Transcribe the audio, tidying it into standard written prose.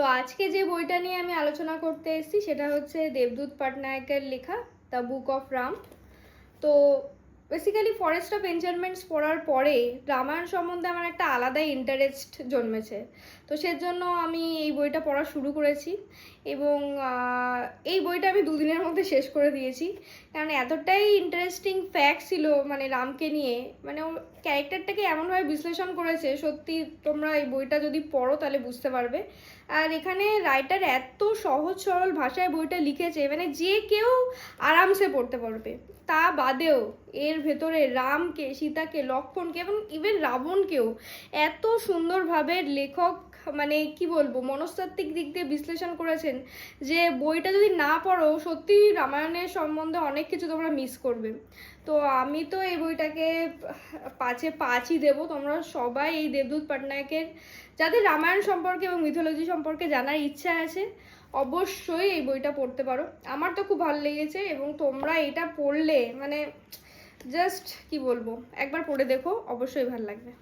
তো আজকে যে বইটা নিয়ে আমি আলোচনা করতে এসেছি সেটা হচ্ছে দেবদূত পাটনায়কের লেখা দ্য বুক অফ রাম। তো বেসিক্যালি ফরেস্ট অফ এনচেন্টমেন্টস পড়ার পরে রামায়ণ সম্বন্ধে আমার একটা আলাদাই ইন্টারেস্ট জন্মেছে। তো সেজন্য আমি এই বইটা পড়া শুরু করেছি এবং এই বইটা আমি দুদিনের মধ্যে শেষ করে দিয়েছি, কারণ এতটাই ইন্টারেস্টিং ফ্যাক্ট ছিল মানে রামকে নিয়ে, মানে ও ক্যারেক্টারটাকে এমনভাবে বিশ্লেষণ করেছে, সত্যি তোমরা এই বইটা যদি পড়ো তাহলে বুঝতে পারবে। আর এখানে রাইটার এত সহজ সরল ভাষায় বইটা লিখেছে, মানে যে কেউ আরামসে পড়তে পারবে। তা বাদেও এর ভেতরে রামকে, সীতাকে, লক্ষ্মণকে এবং ইভেন রাবণকেও এত সুন্দরভাবে লেখক মানে কি বলবো মনস্তাত্ত্বিক দিক দিয়ে বিশ্লেষণ করেছেন যে বইটা যদি না পড়ো সত্যি রামায়ণের সম্বন্ধে অনেক কিছু তোমরা মিস করবে। তো আমি তো এই বইটাকে 5-এ 5ই দেবো। তোমরা সবাই এই দেবদূত পাটনায়কের, যাদের রামায়ণ সম্পর্কে এবং মিথোলজি সম্পর্কে জানার ইচ্ছা আছে, অবশ্যই এই বইটা পড়তে পারো। আমার তো খুব ভালো লেগেছে এবং তোমরা এটা পড়লে মানে জাস্ট কি বলবো, একবার পড়ে দেখো, অবশ্যই ভালো লাগবে।